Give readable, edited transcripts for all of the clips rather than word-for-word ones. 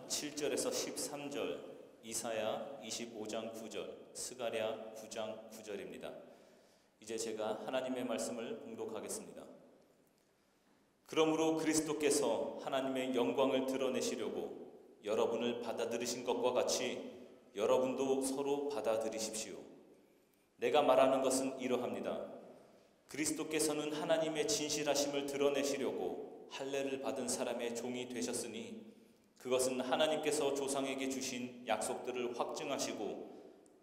7절에서 13절, 이사야 25장 9절, 스가랴 9장 9절입니다. 이제 제가 하나님의 말씀을 봉독하겠습니다. 그러므로 그리스도께서 하나님의 영광을 드러내시려고 여러분을 받아들이신 것과 같이 여러분도 서로 받아들이십시오. 내가 말하는 것은 이러합니다. 그리스도께서는 하나님의 진실하심을 드러내시려고 할례를 받은 사람의 종이 되셨으니 그것은 하나님께서 조상에게 주신 약속들을 확증하시고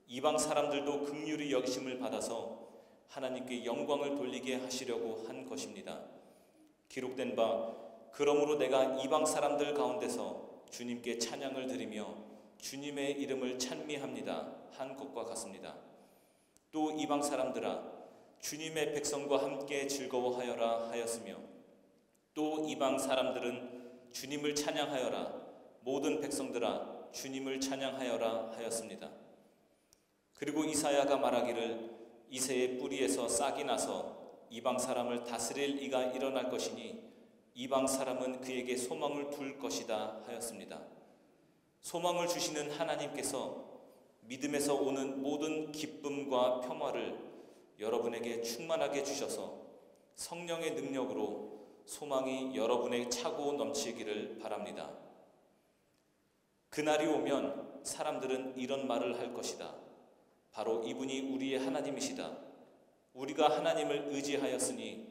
이방 사람들도 긍휼히 여기심을 받아서 하나님께 영광을 돌리게 하시려고 한 것입니다. 기록된 바 그러므로 내가 이방 사람들 가운데서 주님께 찬양을 드리며 주님의 이름을 찬미합니다 한 것과 같습니다. 또 이방 사람들아 주님의 백성과 함께 즐거워하여라 하였으며 또 이방 사람들은 주님을 찬양하여라 모든 백성들아 주님을 찬양하여라 하였습니다. 그리고 이사야가 말하기를 이새의 뿌리에서 싹이 나서 이방 사람을 다스릴 이가 일어날 것이니 이방 사람은 그에게 소망을 둘 것이다 하였습니다. 소망을 주시는 하나님께서 믿음에서 오는 모든 기쁨과 평화를 여러분에게 충만하게 주셔서 성령의 능력으로 소망이 여러분에 차고 넘치기를 바랍니다. 그날이 오면 사람들은 이런 말을 할 것이다. 바로 이분이 우리의 하나님이시다. 우리가 하나님을 의지하였으니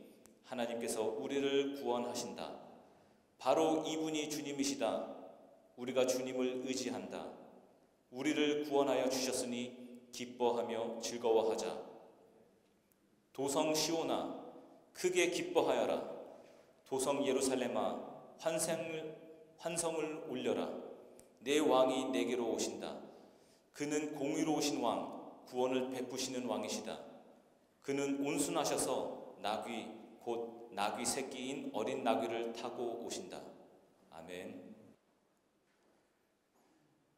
하나님께서 우리를 구원하신다. 바로 이분이 주님이시다. 우리가 주님을 의지한다. 우리를 구원하여 주셨으니 기뻐하며 즐거워하자. 도성 시온아 크게 기뻐하여라. 도성 예루살렘아 환성을 올려라. 내 왕이 내게로 오신다. 그는 공의로우신 왕, 구원을 베푸시는 왕이시다. 그는 온순하셔서 나귀, 곧 나귀 새끼인 어린 나귀를 타고 오신다. 아멘.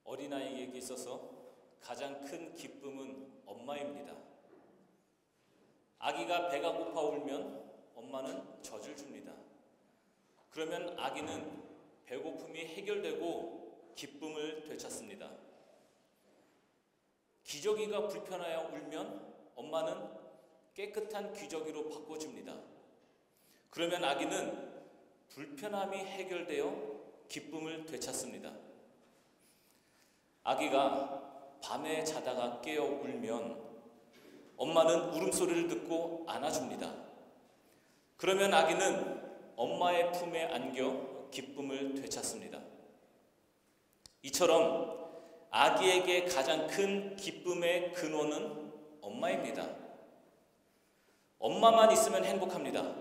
어린아이에게 있어서 가장 큰 기쁨은 엄마입니다. 아기가 배가 고파 울면 엄마는 젖을 줍니다. 그러면 아기는 배고픔이 해결되고 기쁨을 되찾습니다. 기저귀가 불편하여 울면 엄마는 깨끗한 기저귀로 바꿔줍니다. 그러면 아기는 불편함이 해결되어 기쁨을 되찾습니다. 아기가 밤에 자다가 깨어 울면 엄마는 울음소리를 듣고 안아줍니다. 그러면 아기는 엄마의 품에 안겨 기쁨을 되찾습니다. 이처럼 아기에게 가장 큰 기쁨의 근원은 엄마입니다. 엄마만 있으면 행복합니다.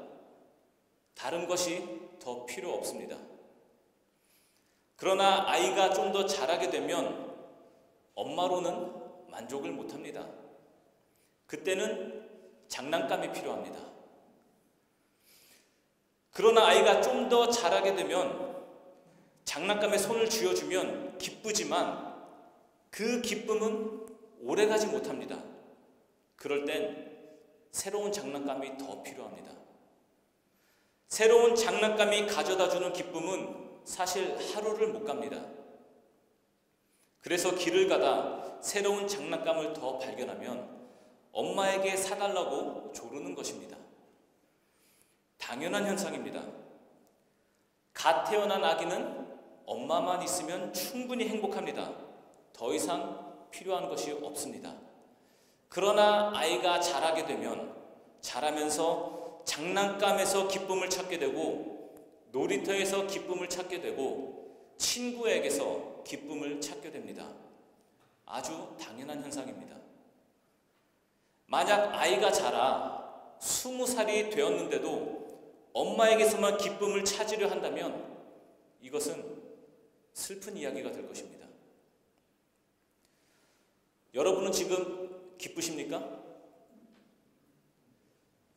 다른 것이 더 필요 없습니다. 그러나 아이가 좀 더 자라게 되면 엄마로는 만족을 못합니다. 그때는 장난감이 필요합니다. 그러나 아이가 좀 더 자라게 되면 장난감에 손을 쥐어주면 기쁘지만 그 기쁨은 오래가지 못합니다. 그럴 땐 새로운 장난감이 더 필요합니다. 새로운 장난감이 가져다주는 기쁨은 사실 하루를 못 갑니다. 그래서 길을 가다 새로운 장난감을 더 발견하면 엄마에게 사달라고 조르는 것입니다. 당연한 현상입니다. 갓 태어난 아기는 엄마만 있으면 충분히 행복합니다. 더 이상 필요한 것이 없습니다. 그러나 아이가 자라게 되면 자라면서 장난감에서 기쁨을 찾게 되고 놀이터에서 기쁨을 찾게 되고 친구에게서 기쁨을 찾게 됩니다. 아주 당연한 현상입니다. 만약 아이가 자라 20살이 되었는데도 엄마에게서만 기쁨을 찾으려 한다면 이것은 슬픈 이야기가 될 것입니다. 여러분은 지금 기쁘십니까?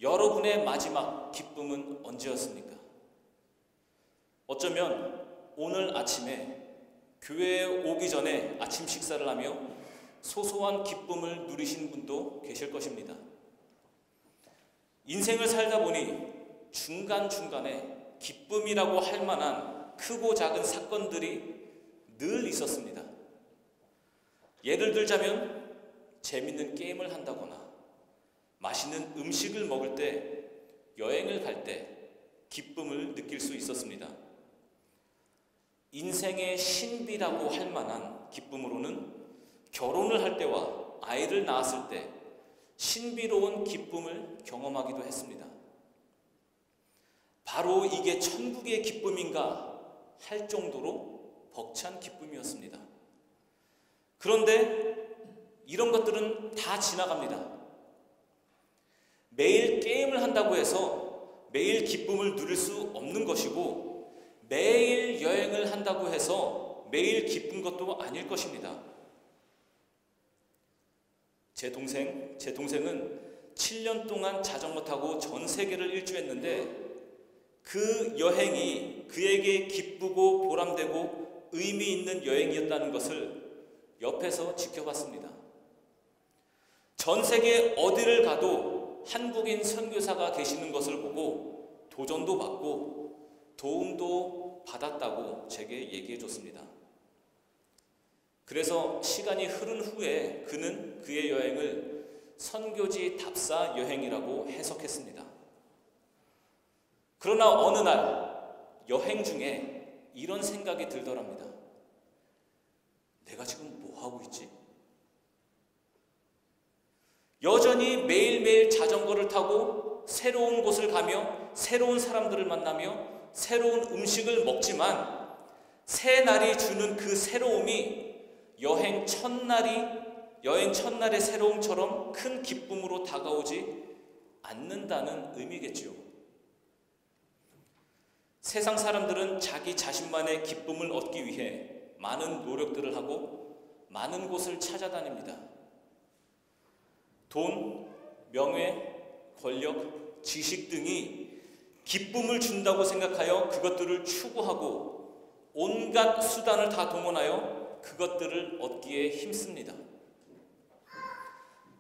여러분의 마지막 기쁨은 언제였습니까? 어쩌면 오늘 아침에 교회에 오기 전에 아침 식사를 하며 소소한 기쁨을 누리신 분도 계실 것입니다. 인생을 살다 보니 중간중간에 기쁨이라고 할 만한 크고 작은 사건들이 늘 있었습니다. 예를 들자면 재밌는 게임을 한다거나 맛있는 음식을 먹을 때, 여행을 갈 때 기쁨을 느낄 수 있었습니다. 인생의 신비라고 할 만한 기쁨으로는 결혼을 할 때와 아이를 낳았을 때 신비로운 기쁨을 경험하기도 했습니다. 바로 이게 천국의 기쁨인가 할 정도로 벅찬 기쁨이었습니다. 그런데 이런 것들은 다 지나갑니다. 매일 게임을 한다고 해서 매일 기쁨을 누릴 수 없는 것이고, 매일 여행을 한다고 해서 매일 기쁜 것도 아닐 것입니다. 제 동생은 7년 동안 자전거 타고 전 세계를 일주했는데, 그 여행이 그에게 기쁘고 보람되고 의미 있는 여행이었다는 것을 옆에서 지켜봤습니다. 전 세계 어디를 가도 한국인 선교사가 계시는 것을 보고 도전도 받고 도움도 받았다고 제게 얘기해 줬습니다. 그래서 시간이 흐른 후에 그는 그의 여행을 선교지 답사 여행이라고 해석했습니다. 그러나 어느 날 여행 중에 이런 생각이 들더랍니다. 내가 지금 뭐 하고 있지? 여전히 매일매일 자전거를 타고 새로운 곳을 가며 새로운 사람들을 만나며 새로운 음식을 먹지만, 새 날이 주는 그 새로움이 여행 첫날의 새로움처럼 큰 기쁨으로 다가오지 않는다는 의미겠지요. 세상 사람들은 자기 자신만의 기쁨을 얻기 위해 많은 노력들을 하고 많은 곳을 찾아다닙니다. 돈, 명예, 권력, 지식 등이 기쁨을 준다고 생각하여 그것들을 추구하고 온갖 수단을 다 동원하여 그것들을 얻기에 힘씁니다.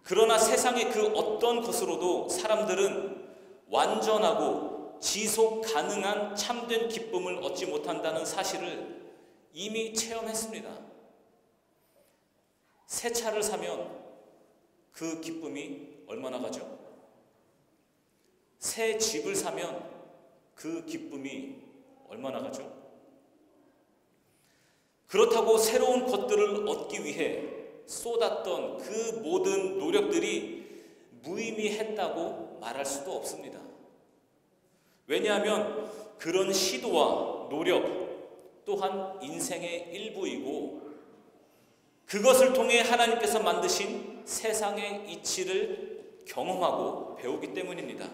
그러나 세상의 그 어떤 것으로도 사람들은 완전하고 지속 가능한 참된 기쁨을 얻지 못한다는 사실을 이미 체험했습니다. 새 차를 사면 그 기쁨이 얼마나 가죠? 새 집을 사면 그 기쁨이 얼마나 가죠? 그렇다고 새로운 것들을 얻기 위해 쏟았던 그 모든 노력들이 무의미했다고 말할 수도 없습니다. 왜냐하면 그런 시도와 노력 또한 인생의 일부이고, 그것을 통해 하나님께서 만드신 세상의 이치를 경험하고 배우기 때문입니다.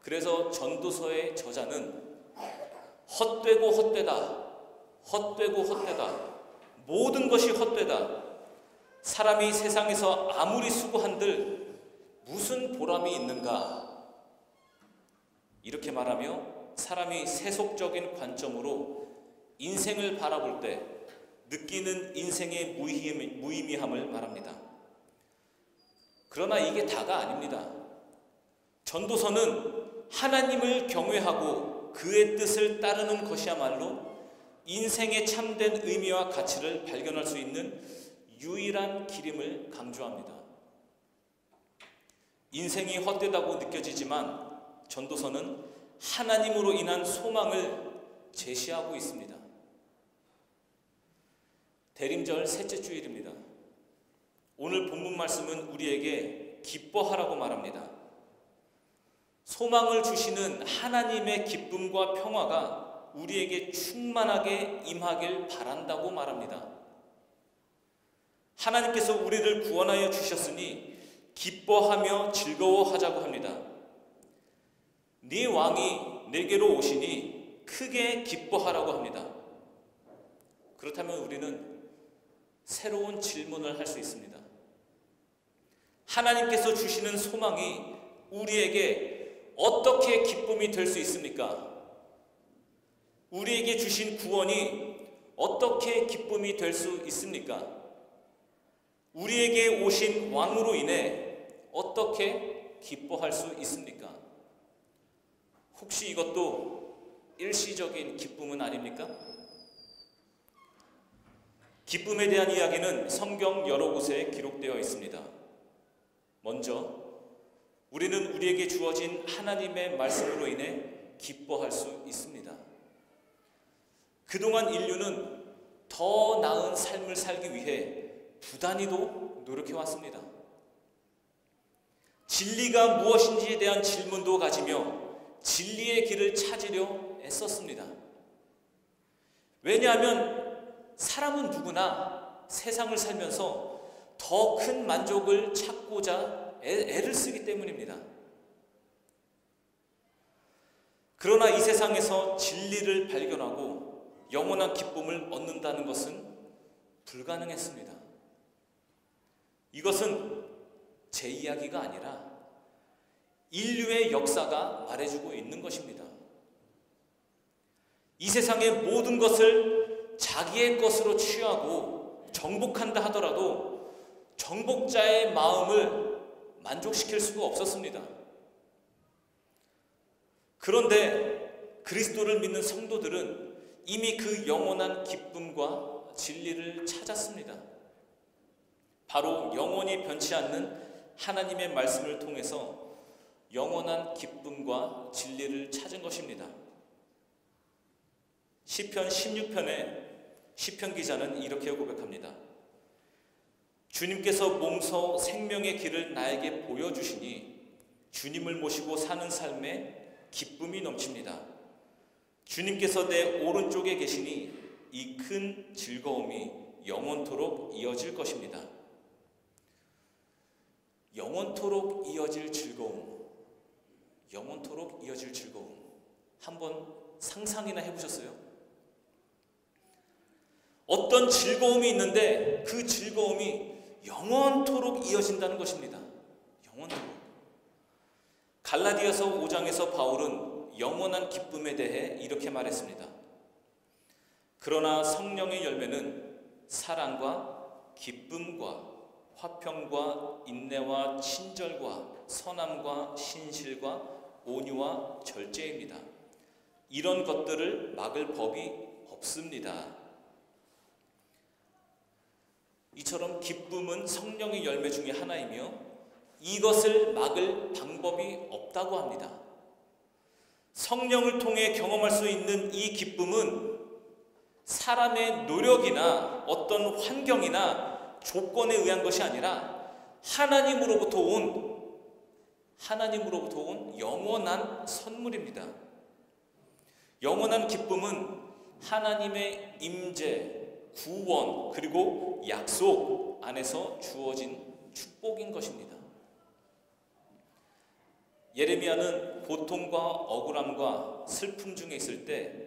그래서 전도서의 저자는 헛되고 헛되다, 헛되고 헛되다, 모든 것이 헛되다, 사람이 세상에서 아무리 수고한들 무슨 보람이 있는가, 이렇게 말하며 사람이 세속적인 관점으로 인생을 바라볼 때 느끼는 인생의 무의미함을 말합니다. 그러나 이게 다가 아닙니다. 전도서는 하나님을 경외하고 그의 뜻을 따르는 것이야말로 인생의 참된 의미와 가치를 발견할 수 있는 유일한 길임을 강조합니다. 인생이 헛되다고 느껴지지만 전도서는 하나님으로 인한 소망을 제시하고 있습니다. 대림절 셋째 주일입니다. 오늘 본문 말씀은 우리에게 기뻐하라고 말합니다. 소망을 주시는 하나님의 기쁨과 평화가 우리에게 충만하게 임하길 바란다고 말합니다. 하나님께서 우리를 구원하여 주셨으니 기뻐하며 즐거워하자고 합니다. 네 왕이 내게로 오시니 크게 기뻐하라고 합니다. 그렇다면 우리는 새로운 질문을 할 수 있습니다. 하나님께서 주시는 소망이 우리에게 어떻게 기쁨이 될 수 있습니까? 우리에게 주신 구원이 어떻게 기쁨이 될 수 있습니까? 우리에게 오신 왕으로 인해 어떻게 기뻐할 수 있습니까? 혹시 이것도 일시적인 기쁨은 아닙니까? 기쁨에 대한 이야기는 성경 여러 곳에 기록되어 있습니다. 먼저 우리는 우리에게 주어진 하나님의 말씀으로 인해 기뻐할 수 있습니다. 그동안 인류는 더 나은 삶을 살기 위해 부단히도 노력해왔습니다. 진리가 무엇인지에 대한 질문도 가지며 진리의 길을 찾으려 애썼습니다. 왜냐하면 사람은 누구나 세상을 살면서 더 큰 만족을 찾고자 애를 쓰기 때문입니다. 그러나 이 세상에서 진리를 발견하고 영원한 기쁨을 얻는다는 것은 불가능했습니다. 이것은 제 이야기가 아니라 인류의 역사가 말해주고 있는 것입니다. 이 세상의 모든 것을 자기의 것으로 취하고 정복한다 하더라도 정복자의 마음을 만족시킬 수가 없었습니다. 그런데 그리스도를 믿는 성도들은 이미 그 영원한 기쁨과 진리를 찾았습니다. 바로 영원히 변치 않는 하나님의 말씀을 통해서 영원한 기쁨과 진리를 찾은 것입니다. 시편 16편에 시편 기자는 이렇게 고백합니다. 주님께서 몸소 생명의 길을 나에게 보여주시니 주님을 모시고 사는 삶에 기쁨이 넘칩니다. 주님께서 내 오른쪽에 계시니 이 큰 즐거움이 영원토록 이어질 것입니다. 영원토록 이어질 즐거움, 영원토록 이어질 즐거움. 한번 상상이나 해보셨어요? 어떤 즐거움이 있는데 그 즐거움이 영원토록 이어진다는 것입니다. 영원토록. 갈라디아서 5장에서 바울은 영원한 기쁨에 대해 이렇게 말했습니다. 그러나 성령의 열매는 사랑과 기쁨과 화평과 인내와 친절과 선함과 신실과 온유와 절제입니다. 이런 것들을 막을 법이 없습니다. 이처럼 기쁨은 성령의 열매 중에 하나이며 이것을 막을 방법이 없다고 합니다. 성령을 통해 경험할 수 있는 이 기쁨은 사람의 노력이나 어떤 환경이나 조건에 의한 것이 아니라 하나님으로부터 온 영원한 선물입니다. 영원한 기쁨은 하나님의 임재, 구원, 그리고 약속 안에서 주어진 축복인 것입니다. 예레미야는 고통과 억울함과 슬픔 중에 있을 때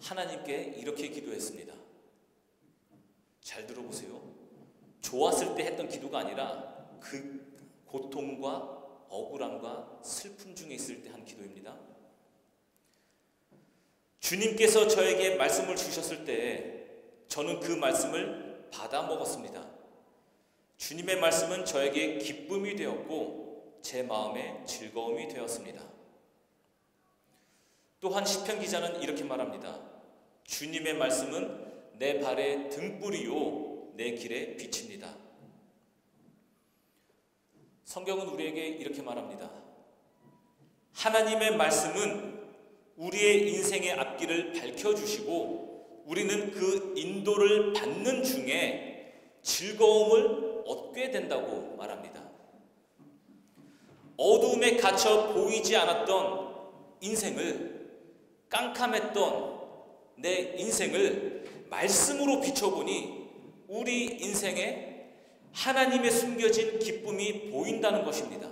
하나님께 이렇게 기도했습니다. 잘 들어보세요. 좋았을 때 했던 기도가 아니라 그 고통과 억울함과 슬픔 중에 있을 때 한 기도입니다. 주님께서 저에게 말씀을 주셨을 때 저는 그 말씀을 받아 먹었습니다. 주님의 말씀은 저에게 기쁨이 되었고 제 마음에 즐거움이 되었습니다. 또한 시편 기자는 이렇게 말합니다. 주님의 말씀은 내 발의 등불이요 내 길의 빛입니다. 성경은 우리에게 이렇게 말합니다. 하나님의 말씀은 우리의 인생의 앞길을 밝혀주시고 우리는 그 인도를 받는 중에 즐거움을 얻게 된다고 말합니다. 어두움에 갇혀 보이지 않았던 인생을, 깜깜했던 내 인생을 말씀으로 비춰보니 우리 인생에 하나님의 숨겨진 기쁨이 보인다는 것입니다.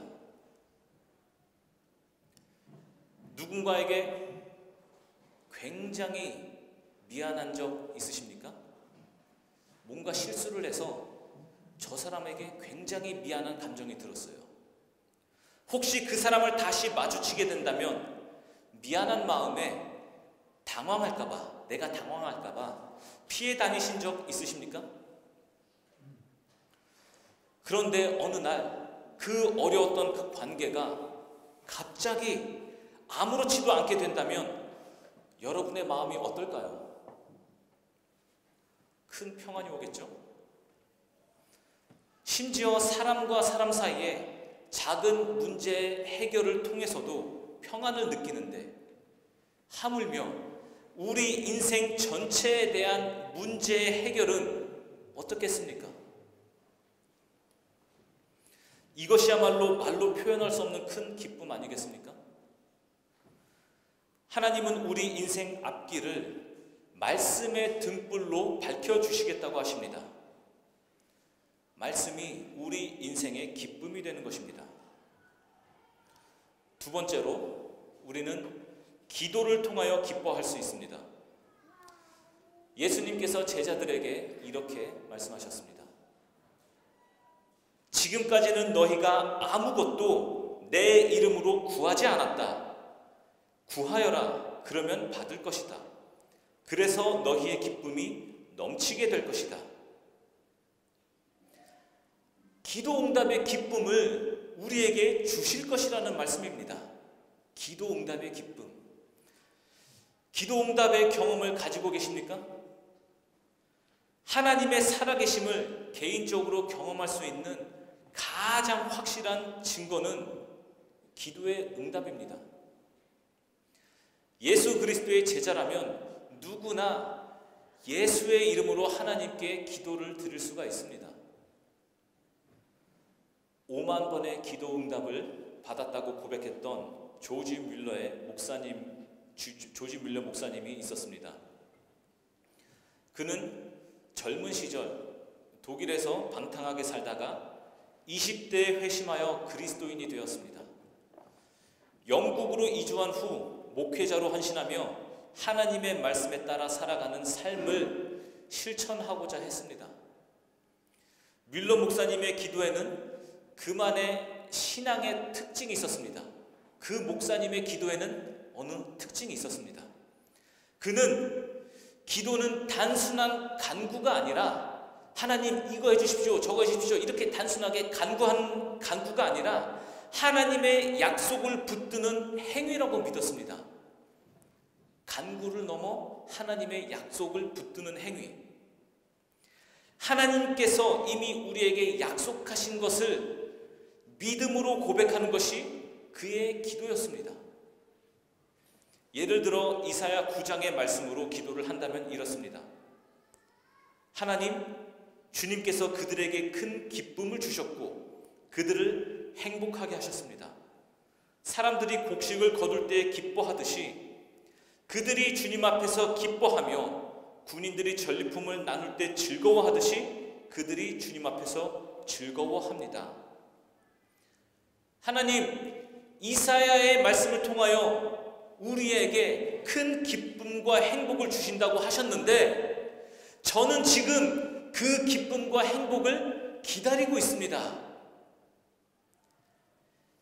누군가에게 굉장히 미안한 적 있으십니까? 뭔가 실수를 해서 저 사람에게 굉장히 미안한 감정이 들었어요. 혹시 그 사람을 다시 마주치게 된다면 미안한 마음에 당황할까봐, 내가 당황할까봐 피해 다니신 적 있으십니까? 그런데 어느 날 그 어려웠던 그 관계가 갑자기 아무렇지도 않게 된다면 여러분의 마음이 어떨까요? 큰 평안이 오겠죠. 심지어 사람과 사람 사이에 작은 문제 해결을 통해서도 평안을 느끼는데, 하물며 우리 인생 전체에 대한 문제 해결은 어떻겠습니까? 이것이야말로 말로 표현할 수 없는 큰 기쁨 아니겠습니까? 하나님은 우리 인생 앞길을 말씀의 등불로 밝혀주시겠다고 하십니다. 말씀이 우리 인생의 기쁨이 되는 것입니다. 두 번째로, 우리는 기도를 통하여 기뻐할 수 있습니다. 예수님께서 제자들에게 이렇게 말씀하셨습니다. 지금까지는 너희가 아무것도 내 이름으로 구하지 않았다. 구하여라. 그러면 받을 것이다. 그래서 너희의 기쁨이 넘치게 될 것이다. 기도 응답의 기쁨을 우리에게 주실 것이라는 말씀입니다. 기도 응답의 기쁨. 기도 응답의 경험을 가지고 계십니까? 하나님의 살아계심을 개인적으로 경험할 수 있는 가장 확실한 증거는 기도의 응답입니다. 예수 그리스도의 제자라면 누구나 예수의 이름으로 하나님께 기도를 드릴 수가 있습니다. 5만 번의 기도 응답을 받았다고 고백했던 조지 뮬러 목사님이 있었습니다. 그는 젊은 시절 독일에서 방탕하게 살다가 20대에 회심하여 그리스도인이 되었습니다. 영국으로 이주한 후 목회자로 헌신하며 하나님의 말씀에 따라 살아가는 삶을 실천하고자 했습니다. 뮬러 목사님의 기도에는 그만의 신앙의 특징이 있었습니다. 그 목사님의 기도에는 어느 특징이 있었습니다. 그는 기도는 단순한 간구가 아니라 하나님 이거 해주십시오, 저거 해주십시오 이렇게 단순하게 간구한 간구가 아니라 하나님의 약속을 붙드는 행위라고 믿었습니다. 간구를 넘어 하나님의 약속을 붙드는 행위. 하나님께서 이미 우리에게 약속하신 것을 믿음으로 고백하는 것이 그의 기도였습니다. 예를 들어 이사야 9장의 말씀으로 기도를 한다면 이렇습니다. 하나님, 주님께서 그들에게 큰 기쁨을 주셨고 그들을 행복하게 하셨습니다. 사람들이 곡식을 거둘 때 기뻐하듯이 그들이 주님 앞에서 기뻐하며 군인들이 전리품을 나눌 때 즐거워하듯이 그들이 주님 앞에서 즐거워합니다. 하나님, 이사야의 말씀을 통하여 우리에게 큰 기쁨과 행복을 주신다고 하셨는데 저는 지금 그 기쁨과 행복을 기다리고 있습니다.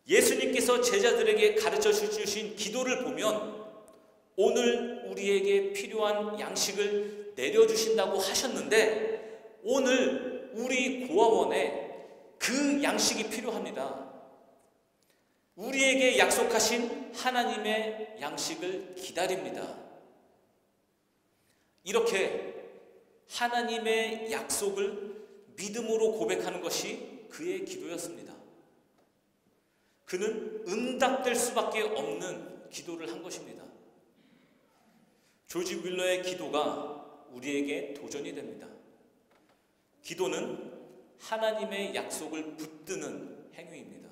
예수님께서 제자들에게 가르쳐 주신 기도를 보면 오늘 우리에게 필요한 양식을 내려주신다고 하셨는데 오늘 우리 고아원에 그 양식이 필요합니다. 우리에게 약속하신 하나님의 양식을 기다립니다. 이렇게 하나님의 약속을 믿음으로 고백하는 것이 그의 기도였습니다. 그는 응답될 수밖에 없는 기도를 한 것입니다. 조지 뮬러의 기도가 우리에게 도전이 됩니다. 기도는 하나님의 약속을 붙드는 행위입니다.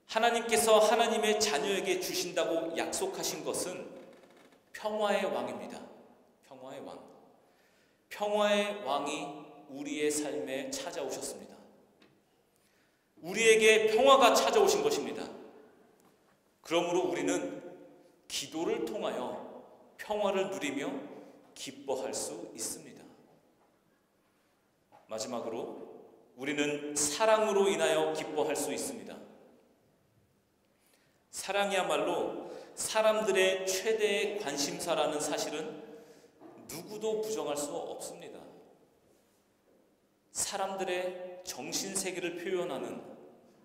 하나님께서 하나님의 자녀에게 주신다고 약속하신 것은 평화의 왕입니다. 평화의 왕. 평화의 왕이 우리의 삶에 찾아오셨습니다. 우리에게 평화가 찾아오신 것입니다. 그러므로 우리는 기도를 통하여 평화를 누리며 기뻐할 수 있습니다. 마지막으로 우리는 사랑으로 인하여 기뻐할 수 있습니다. 사랑이야말로 사람들의 최대의 관심사라는 사실은 누구도 부정할 수 없습니다. 사람들의 정신세계를 표현하는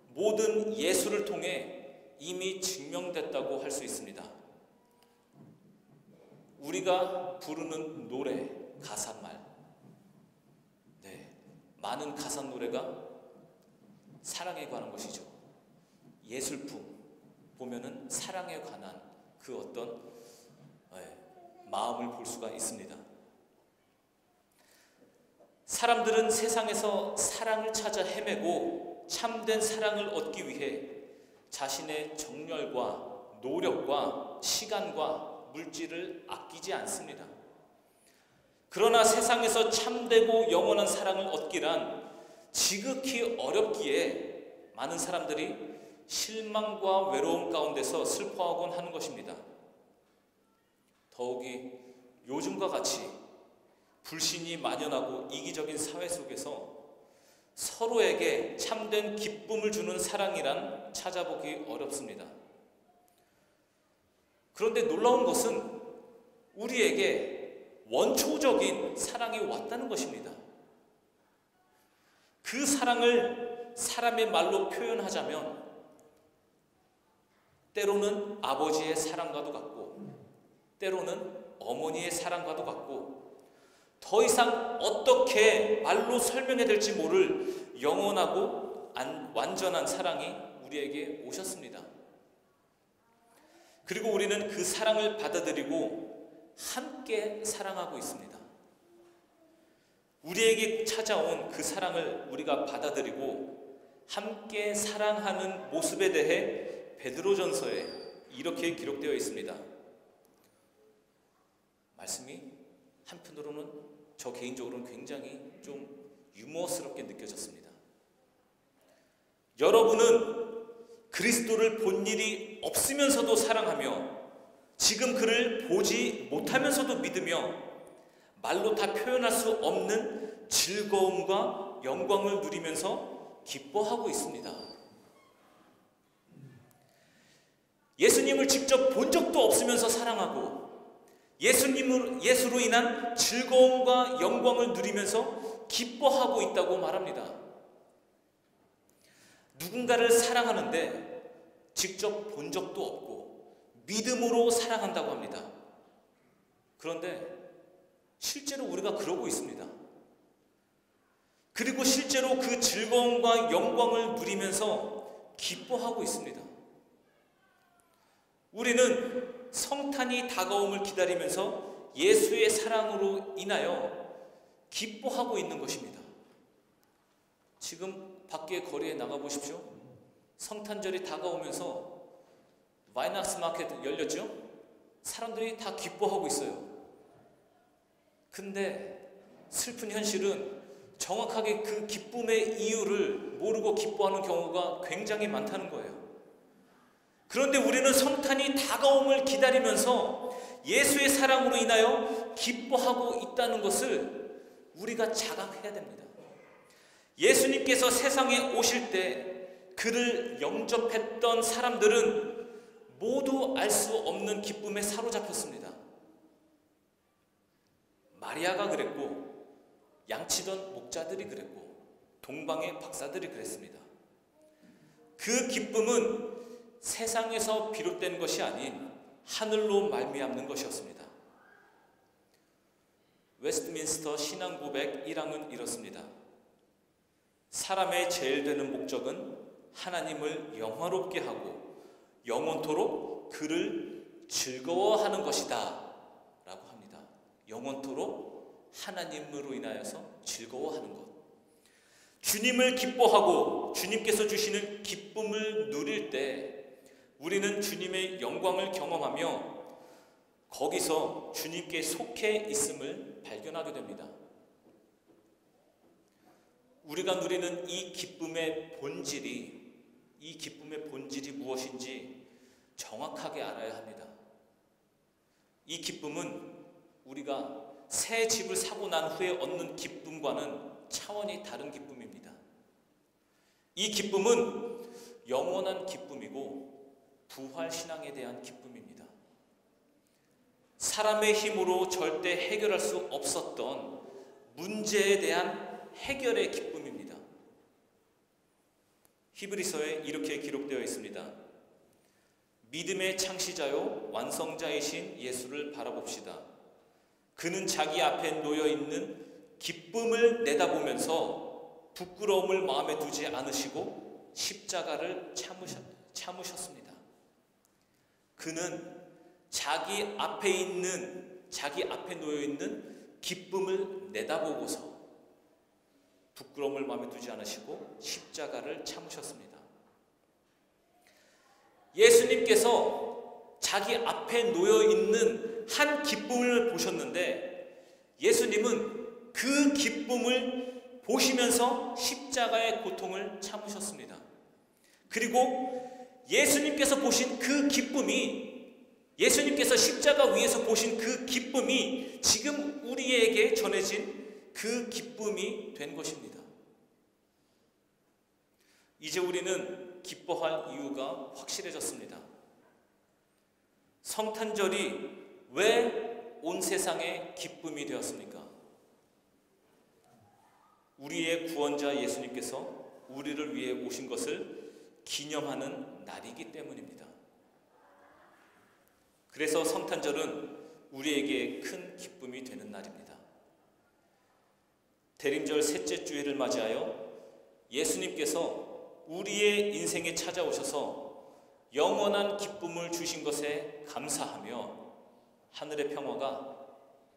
모든 예술을 통해 이미 증명됐다고 할 수 있습니다. 우리가 부르는 노래, 가사말, 많은 가사 노래가 사랑에 관한 것이죠. 예술품 보면은 사랑에 관한 그 어떤 마음을 볼 수가 있습니다. 사람들은 세상에서 사랑을 찾아 헤매고 참된 사랑을 얻기 위해 자신의 정열과 노력과 시간과 물질을 아끼지 않습니다. 그러나 세상에서 참되고 영원한 사랑을 얻기란 지극히 어렵기에 많은 사람들이 실망과 외로움 가운데서 슬퍼하곤 하는 것입니다. 더욱이 요즘과 같이 불신이 만연하고 이기적인 사회 속에서 서로에게 참된 기쁨을 주는 사랑이란 찾아보기 어렵습니다. 그런데 놀라운 것은 우리에게 원초적인 사랑이 왔다는 것입니다. 그 사랑을 사람의 말로 표현하자면 때로는 아버지의 사랑과도 같고 때로는 어머니의 사랑과도 같고 더 이상 어떻게 말로 설명해야 될지 모를 영원하고 완전한 사랑이 우리에게 오셨습니다. 그리고 우리는 그 사랑을 받아들이고 함께 사랑하고 있습니다. 우리에게 찾아온 그 사랑을 우리가 받아들이고 함께 사랑하는 모습에 대해 베드로전서에 이렇게 기록되어 있습니다. 말씀이 한편으로는 저 개인적으로는 굉장히 좀 유머스럽게 느껴졌습니다. 여러분은 그리스도를 본 일이 없으면서도 사랑하며 지금 그를 보지 못하면서도 믿으며 말로 다 표현할 수 없는 즐거움과 영광을 누리면서 기뻐하고 있습니다. 예수님을 직접 본 적도 없으면서 사랑하고 예수로 인한 즐거움과 영광을 누리면서 기뻐하고 있다고 말합니다. 누군가를 사랑하는데 직접 본 적도 없고 믿음으로 사랑한다고 합니다. 그런데 실제로 우리가 그러고 있습니다. 그리고 실제로 그 즐거움과 영광을 누리면서 기뻐하고 있습니다. 우리는 성탄이 다가옴을 기다리면서 예수의 사랑으로 인하여 기뻐하고 있는 것입니다. 지금 밖에 거리에 나가보십시오. 성탄절이 다가오면서 와이낙스 마켓 열렸죠? 사람들이 다 기뻐하고 있어요. 근데 슬픈 현실은 정확하게 그 기쁨의 이유를 모르고 기뻐하는 경우가 굉장히 많다는 거예요. 그런데 우리는 성탄이 다가옴을 기다리면서 예수의 사랑으로 인하여 기뻐하고 있다는 것을 우리가 자각해야 됩니다. 예수님께서 세상에 오실 때 그를 영접했던 사람들은 모두 알 수 없는 기쁨에 사로잡혔습니다. 마리아가 그랬고 양치던 목자들이 그랬고 동방의 박사들이 그랬습니다. 그 기쁨은 세상에서 비롯된 것이 아닌 하늘로 말미암는 것이었습니다. 웨스트민스터 신앙고백 1항은 이렇습니다. 사람의 제일 되는 목적은 하나님을 영화롭게 하고 영원토록 그를 즐거워하는 것이다 라고 합니다. 영원토록 하나님으로 인하여서 즐거워하는 것. 주님을 기뻐하고 주님께서 주시는 기쁨을 누릴 때 우리는 주님의 영광을 경험하며 거기서 주님께 속해 있음을 발견하게 됩니다. 우리가 누리는 이 기쁨의 본질이 무엇인지 정확하게 알아야 합니다. 이 기쁨은 우리가 새 집을 사고 난 후에 얻는 기쁨과는 차원이 다른 기쁨입니다. 이 기쁨은 영원한 기쁨이고 부활신앙에 대한 기쁨입니다. 사람의 힘으로 절대 해결할 수 없었던 문제에 대한 해결의 기쁨입니다. 히브리서에 이렇게 기록되어 있습니다. 믿음의 창시자요 완성자이신 예수를 바라봅시다. 그는 자기 앞에 놓여 있는 기쁨을 내다보면서 부끄러움을 마음에 두지 않으시고 십자가를 참으셨습니다. 그는 자기 앞에 놓여 있는 기쁨을 내다보고서 부끄러움을 마음에 두지 않으시고 십자가를 참으셨습니다. 예수님께서 자기 앞에 놓여 있는 한 기쁨을 보셨는데 예수님은 그 기쁨을 보시면서 십자가의 고통을 참으셨습니다. 그리고 예수님께서 보신 그 기쁨이, 예수님께서 십자가 위에서 보신 그 기쁨이 지금 우리에게 전해진 그 기쁨이 된 것입니다. 이제 우리는 기뻐할 이유가 확실해졌습니다. 성탄절이 왜 온 세상의 기쁨이 되었습니까? 우리의 구원자 예수님께서 우리를 위해 오신 것을 기념하는 날이기 때문입니다. 그래서 성탄절은 우리에게 큰 기쁨이 되는 날입니다. 대림절 셋째 주일을 맞이하여 예수님께서 우리의 인생에 찾아오셔서 영원한 기쁨을 주신 것에 감사하며 하늘의 평화가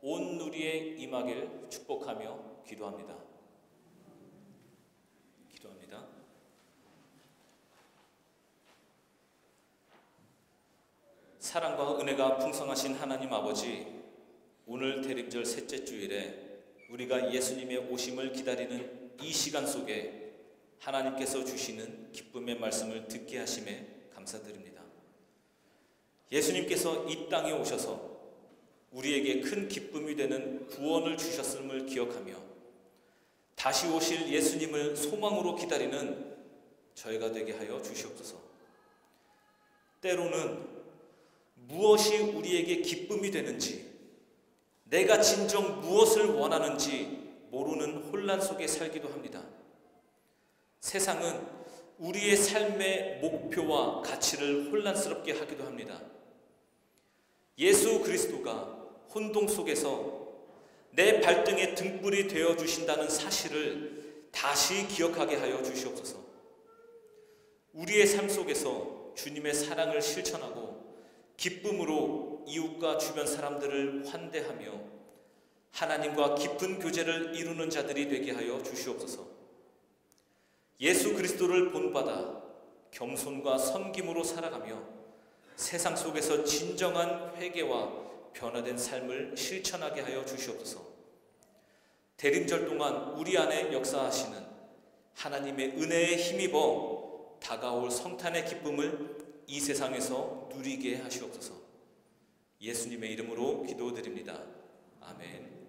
온 누리에 임하길 축복하며 기도합니다. 사랑과 은혜가 풍성하신 하나님 아버지, 오늘 대림절 셋째 주일에 우리가 예수님의 오심을 기다리는 이 시간 속에 하나님께서 주시는 기쁨의 말씀을 듣게 하심에 감사드립니다. 예수님께서 이 땅에 오셔서 우리에게 큰 기쁨이 되는 구원을 주셨음을 기억하며 다시 오실 예수님을 소망으로 기다리는 저희가 되게 하여 주시옵소서. 때로는 무엇이 우리에게 기쁨이 되는지, 내가 진정 무엇을 원하는지 모르는 혼란 속에 살기도 합니다. 세상은 우리의 삶의 목표와 가치를 혼란스럽게 하기도 합니다. 예수 그리스도가 혼동 속에서 내 발등에 등불이 되어 주신다는 사실을 다시 기억하게 하여 주시옵소서. 우리의 삶 속에서 주님의 사랑을 실천하고 기쁨으로 이웃과 주변 사람들을 환대하며 하나님과 깊은 교제를 이루는 자들이 되게 하여 주시옵소서. 예수 그리스도를 본받아 겸손과 섬김으로 살아가며 세상 속에서 진정한 회개와 변화된 삶을 실천하게 하여 주시옵소서. 대림절 동안 우리 안에 역사하시는 하나님의 은혜에 힘입어 다가올 성탄의 기쁨을 이 세상에서 누리게 하시옵소서. 예수님의 이름으로 기도드립니다. 아멘.